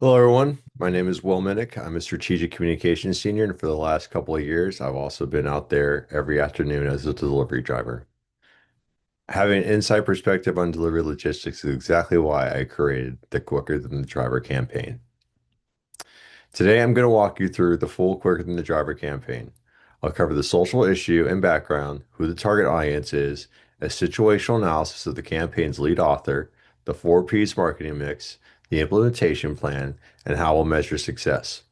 Hello, everyone. My name is Will Minnick. I'm a strategic communications senior, and for the last couple of years, I've also been out there every afternoon as a delivery driver. Having an inside perspective on delivery logistics is exactly why I created the Quicker Than the Driver campaign. Today, I'm going to walk you through the full Quicker Than the Driver campaign. I'll cover the social issue and background, who the target audience is, a situational analysis of the campaign's lead author, the 4Ps marketing mix, the implementation plan, and how we'll measure success.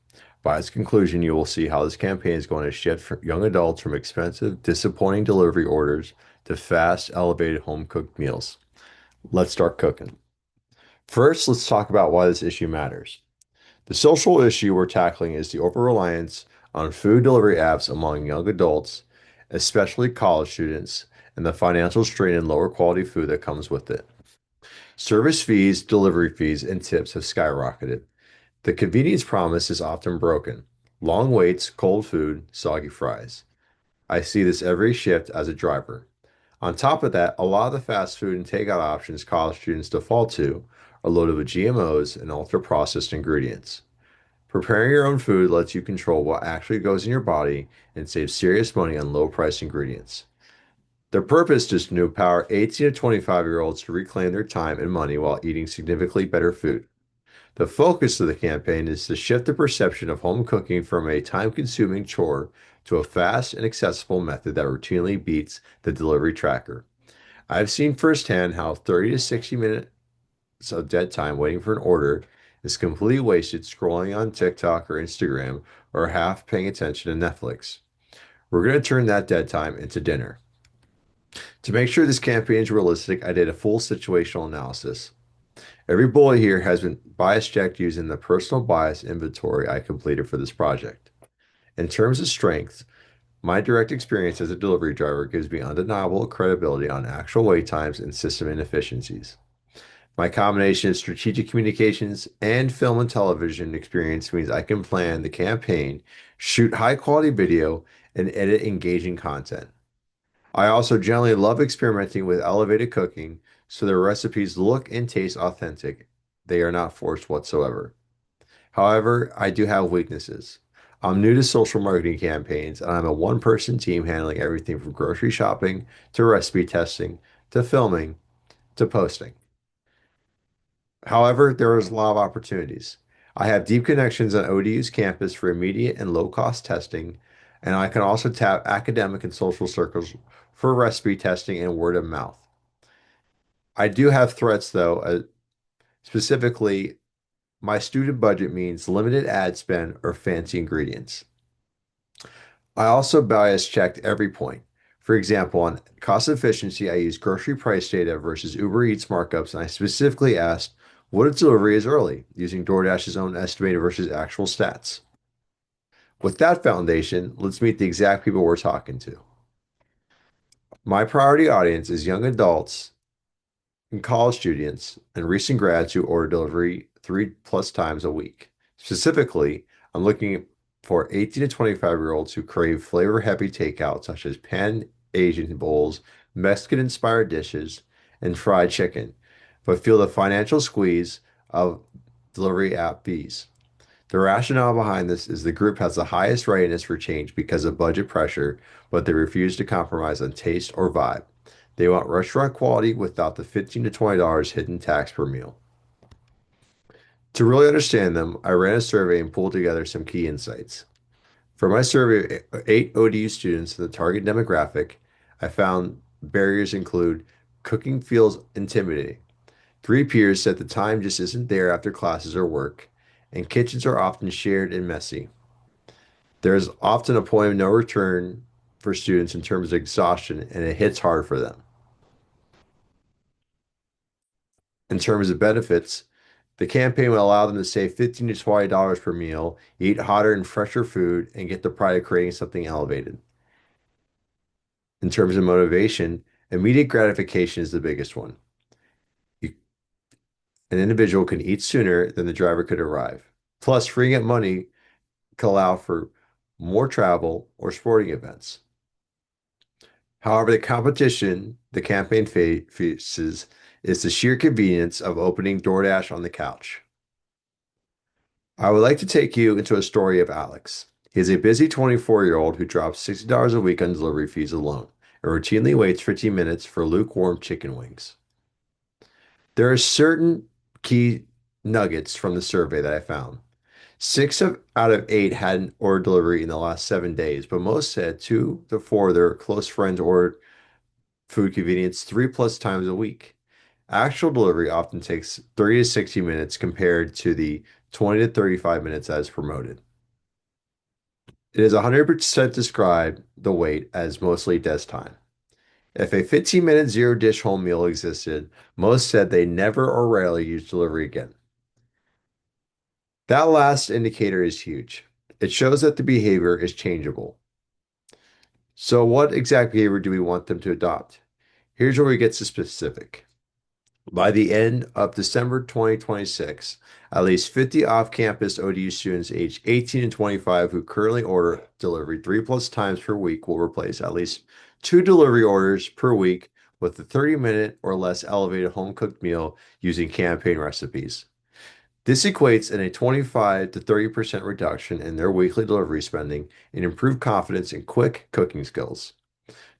By its conclusion, you will see how this campaign is going to shift young adults from expensive, disappointing delivery orders to fast, elevated home cooked meals. Let's start cooking. First, let's talk about why this issue matters. The social issue we're tackling is the over-reliance on food delivery apps among young adults, especially college students, and the financial strain and lower quality food that comes with it. Service fees, delivery fees, and tips have skyrocketed. The convenience promise is often broken. Long waits, cold food, soggy fries. I see this every shift as a driver. On top of that, a lot of the fast food and takeout options college students default to are loaded with GMOs and ultra-processed ingredients. Preparing your own food lets you control what actually goes in your body and save serious money on low-priced ingredients. Their purpose is to empower 18 to 25-year-olds to reclaim their time and money while eating significantly better food. The focus of the campaign is to shift the perception of home cooking from a time-consuming chore to a fast and accessible method that routinely beats the delivery tracker. I've seen firsthand how 30 to 60 minutes of dead time waiting for an order is completely wasted scrolling on TikTok or Instagram or half paying attention to Netflix. We're going to turn that dead time into dinner. To make sure this campaign is realistic, I did a full situational analysis. Every bullet here has been bias checked using the personal bias inventory I completed for this project. In terms of strength, my direct experience as a delivery driver gives me undeniable credibility on actual wait times and system inefficiencies. My combination of strategic communications and film and television experience means I can plan the campaign, shoot high quality video, and edit engaging content. I also generally love experimenting with elevated cooking so their recipes look and taste authentic. They are not forced whatsoever. However, I do have weaknesses. I'm new to social marketing campaigns, and I'm a one-person team handling everything from grocery shopping to recipe testing to filming to posting. However, there is a lot of opportunities. I have deep connections on ODU's campus for immediate and low-cost testing, and I can also tap academic and social circles for recipe testing and word of mouth. I do have threats, though, specifically, my student budget means limited ad spend or fancy ingredients. I also bias checked every point. For example, on cost efficiency, I used grocery price data versus Uber Eats markups, and I specifically asked what a delivery is early, using DoorDash's own estimated versus actual stats. With that foundation, let's meet the exact people we're talking to. My priority audience is young adults and college students and recent grads who order delivery 3+ times a week. Specifically, I'm looking for 18 to 25-year-olds who crave flavor-heavy takeout such as pan Asian bowls, Mexican-inspired dishes, and fried chicken, but feel the financial squeeze of delivery app fees. The rationale behind this is the group has the highest readiness for change because of budget pressure, but they refuse to compromise on taste or vibe. They want restaurant quality without the $15 to $20 hidden tax per meal. To really understand them, I ran a survey and pulled together some key insights. For my survey of 8 ODU students in the target demographic, I found barriers include cooking feels intimidating. Three peers said the time just isn't there after classes or work, and kitchens are often shared and messy. There's often a point of no return for students in terms of exhaustion, and it hits hard for them. In terms of benefits, the campaign will allow them to save $15 to $20 per meal, eat hotter and fresher food, and get the pride of creating something elevated. In terms of motivation, immediate gratification is the biggest one. You, an individual can eat sooner than the driver could arrive. Plus, freeing up money can allow for more travel or sporting events. However, the competition the campaign faces is the sheer convenience of opening DoorDash on the couch. I would like to take you into a story of Alex. He is a busy 24-year-old who drops $60 a week on delivery fees alone and routinely waits 15 minutes for lukewarm chicken wings. There are certain key nuggets from the survey that I found. Out of eight had an order delivery in the last 7 days, but most said two to four of their close friends ordered food convenience three plus times a week. Actual delivery often takes 30 to 60 minutes compared to the 20 to 35 minutes as promoted. It is 100% described the wait as mostly desk time. If a 15-minute zero dish home meal existed, most said they never or rarely used delivery again. That last indicator is huge. It shows that the behavior is changeable. So, what exact behavior do we want them to adopt? Here's where we get to specific. By the end of December 2026, at least 50 off-campus ODU students aged 18 and 25 who currently order delivery three plus times per week will replace at least two delivery orders per week with a 30-minute or less elevated home-cooked meal using campaign recipes. This equates in a 25 to 30% reduction in their weekly delivery spending and improved confidence in quick cooking skills.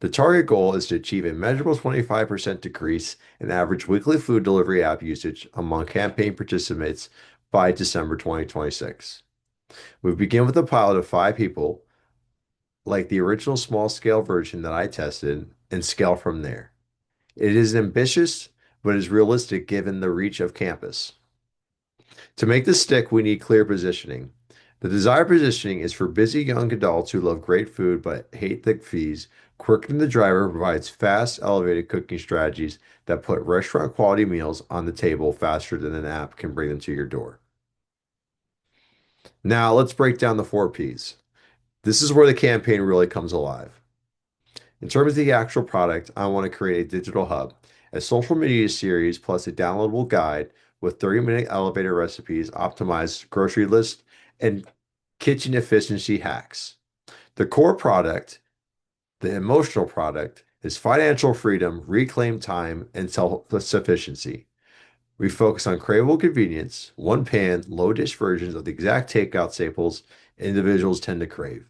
The target goal is to achieve a measurable 25% decrease in average weekly food delivery app usage among campaign participants by December 2026. We begin with a pilot of 5 people, like the original small scale version that I tested, and scale from there. It is ambitious, but is realistic given the reach of campus. To make this stick, we need clear positioning. The desired positioning is for busy young adults who love great food but hate the fees. Quirkin the Driver provides fast, elevated cooking strategies that put restaurant quality meals on the table faster than an app can bring them to your door. Now, let's break down the 4 Ps. This is where the campaign really comes alive. In terms of the actual product, I want to create a digital hub, a social media series plus a downloadable guide with 30-minute elevator recipes, optimized grocery list, and kitchen efficiency hacks. The core product, the emotional product, is financial freedom, reclaimed time, and self-sufficiency. We focus on craveable convenience, one pan, low dish versions of the exact takeout staples individuals tend to crave.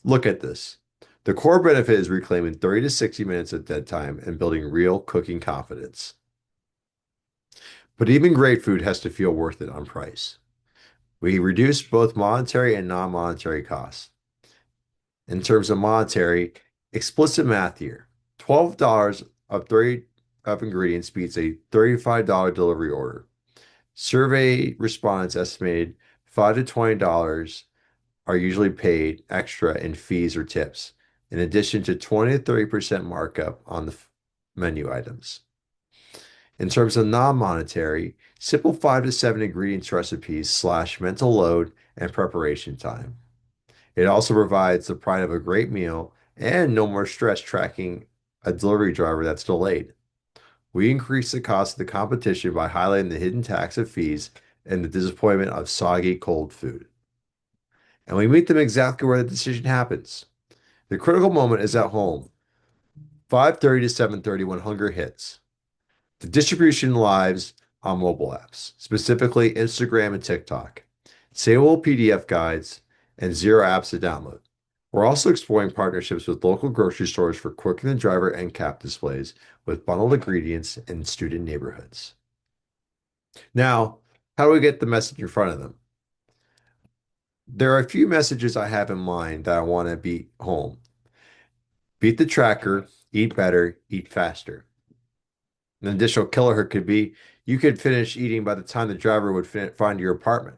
Look at this. The core benefit is reclaiming 30 to 60 minutes of dead time and building real cooking confidence. But even great food has to feel worth it on price. We reduce both monetary and non-monetary costs. In terms of monetary, explicit math here. $12 of 30 of ingredients beats a $35 delivery order. Survey respondents estimated $5 to $20 are usually paid extra in fees or tips, in addition to 20 to 30% markup on the menu items. In terms of non-monetary, simple 5 to 7 ingredients recipes slash mental load and preparation time. It also provides the pride of a great meal and no more stress tracking a delivery driver that's delayed. We increase the cost of the competition by highlighting the hidden tax of fees and the disappointment of soggy cold food. And we meet them exactly where the decision happens. The critical moment is at home, 5:30 to 7:30 when hunger hits. The distribution lives on mobile apps, specifically Instagram and TikTok, savable PDF guides, and zero apps to download. We're also exploring partnerships with local grocery stores for Quirkin the Driver end cap displays with bundled ingredients in student neighborhoods. Now, how do we get the message in front of them? There are a few messages I have in mind that I want to beat home. Beat the tracker, eat better, eat faster. An additional killer hook could be you could finish eating by the time the driver would find your apartment.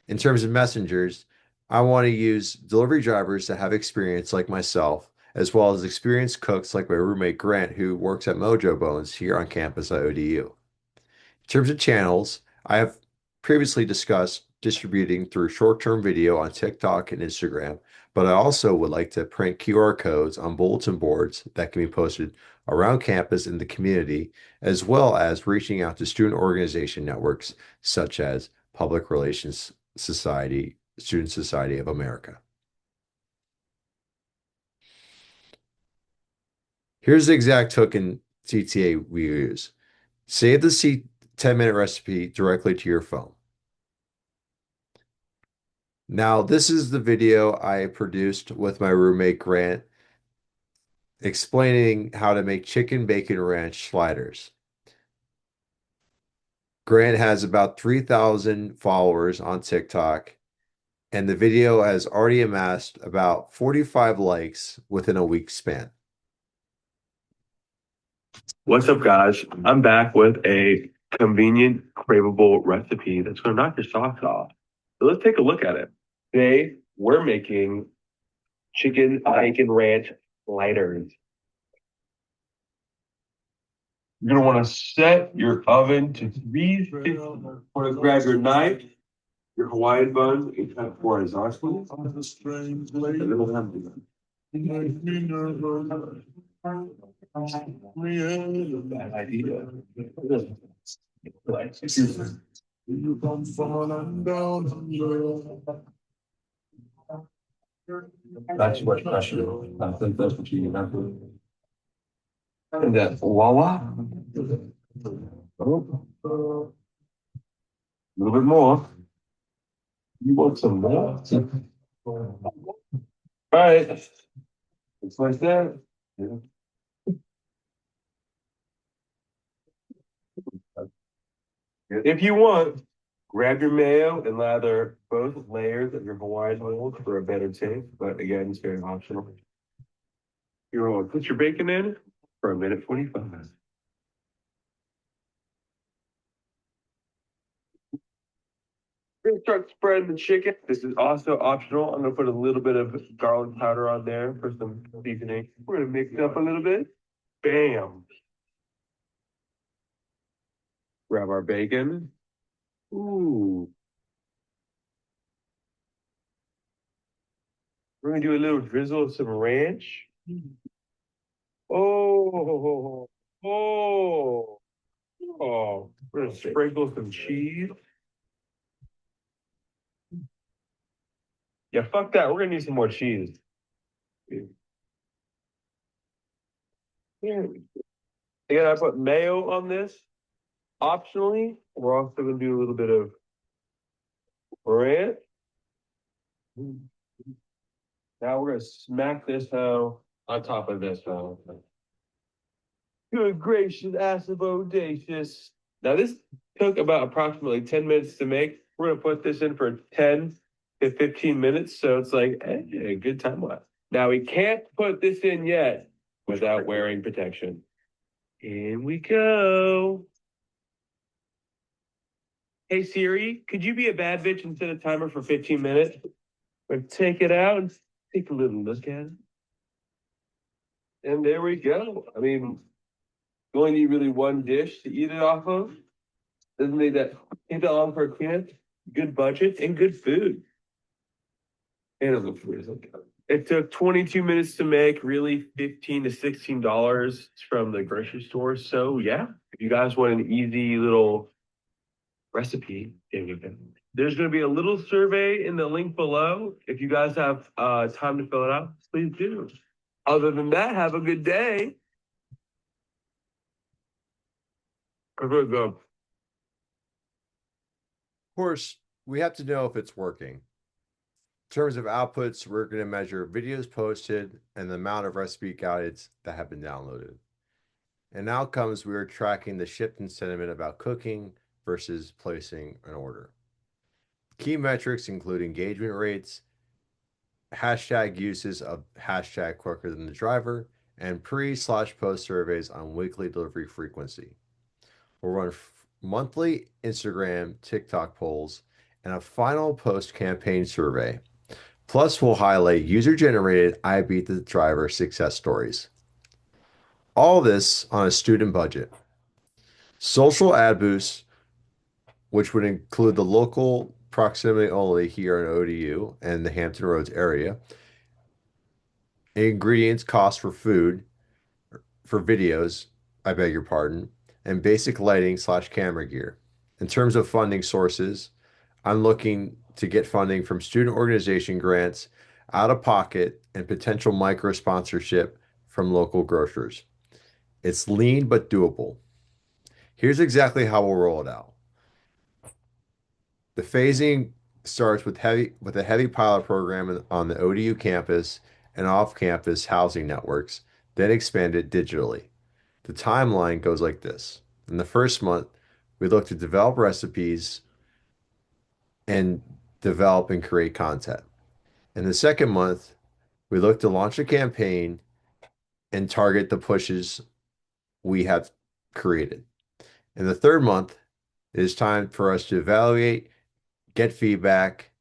In terms of messengers, I want to use delivery drivers that have experience like myself, as well as experienced cooks like my roommate Grant, who works at Mojo Bones here on campus at ODU. In terms of channels, I have previously discussed distributing through short-term video on TikTok and Instagram, but I also would like to print QR codes on bulletin boards that can be posted around campus in the community, as well as reaching out to student organization networks such as Public Relations Society, Student Society of America. Here's the exact hook in CTA we use. Save the 10-minute recipe directly to your phone. Now, this is the video I produced with my roommate Grant explaining how to make chicken bacon ranch sliders. Grant has about 3,000 followers on TikTok, and the video has already amassed about 45 likes within a week span. What's up, guys? I'm back with a convenient, craveable recipe that's going to knock your socks off. So let's take a look at it. Today, we're making chicken bacon ranch sliders. You're going to want to set your oven to 350. Want to grab your knife, your Hawaiian bun, and cut it horizontally. And then we'll have to bad idea. You come falling down. That's what pressure. I think that's what you have to. And then voila. A little bit more. You want some more? All right. It's like that. Yeah. If you want, grab your mayo and lather both layers of your Hawaiian rolls for a better taste. But again, it's very optional. You're going to put your bacon in for a minute 45. We're gonna start spreading the chicken. This is also optional. I'm gonna put a little bit of garlic powder on there for some seasoning. We're gonna mix it up a little bit. Bam. Grab our bacon. Ooh. We're gonna do a little drizzle of some ranch. Oh, oh, oh. We're gonna sprinkle some cheese. Yeah, fuck that. We're gonna need some more cheese. Yeah. Again, I put mayo on this. Optionally, we're also gonna do a little bit of ranch. Now we're gonna smack this hoe on top of this hoe. Good gracious, ass of audacious. Now this took about approximately 10 minutes to make. We're gonna put this in for 10 to 15 minutes. So it's like, hey, good time lapse. Now we can't put this in yet without wearing protection. In we go. Hey Siri, could you be a bad bitch and set a timer for 15 minutes? We'll take it out and take a little look at it. And there we go. I mean, you only need really one dish to eat it off of. Doesn't need that take that long for a kid. Good budget and good food. And it looks really good. It took 22 minutes to make, really $15 to $16 from the grocery store. So yeah, if you guys want an easy little recipe, there's going to be a little survey in the link below. If you guys have time to fill it out, please do. Other than that, have a good day. Good go. Of course, we have to know if it's working. In terms of outputs, we're going to measure videos posted and the amount of recipe guides that have been downloaded. In outcomes, we are tracking the shift in sentiment about cooking versus placing an order. Key metrics include engagement rates, hashtag uses of hashtag quicker than the driver, and pre/post surveys on weekly delivery frequency. We'll run monthly Instagram, TikTok polls, and a final post campaign survey. Plus, we'll highlight user-generated I beat the driver success stories. All this on a student budget. Social ad boosts, which would include the local proximity only here in ODU and the Hampton Roads area. Ingredients cost for food, for videos, I beg your pardon, and basic lighting/camera gear. In terms of funding sources, I'm looking to get funding from student organization grants, out of pocket, and potential micro sponsorship from local grocers. It's lean but doable. Here's exactly how we'll roll it out. The phasing starts with a heavy pilot program on the ODU campus and off-campus housing networks, then expanded digitally. The timeline goes like this. In the first month, we look to develop recipes and develop and create content. In the second month, we look to launch a campaign and target the pushes we have created. In the third month, it is time for us to evaluate, get feedback,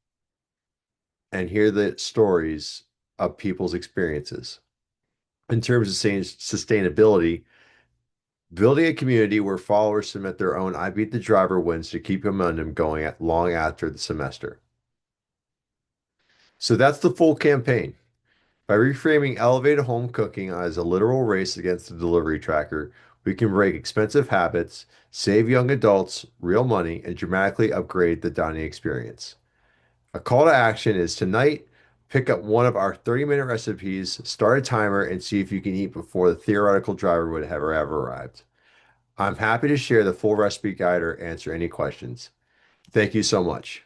and hear the stories of people's experiences. In terms of sustainability, building a community where followers submit their own I Beat the Driver wins to keep momentum going at long after the semester. So that's the full campaign. By reframing elevated home cooking as a literal race against the delivery tracker, we can break expensive habits, save young adults real money, and dramatically upgrade the dining experience. A call to action is tonight, pick up one of our 30-minute recipes, start a timer, and see if you can eat before the theoretical driver would have ever arrived. I'm happy to share the full recipe guide or answer any questions. Thank you so much.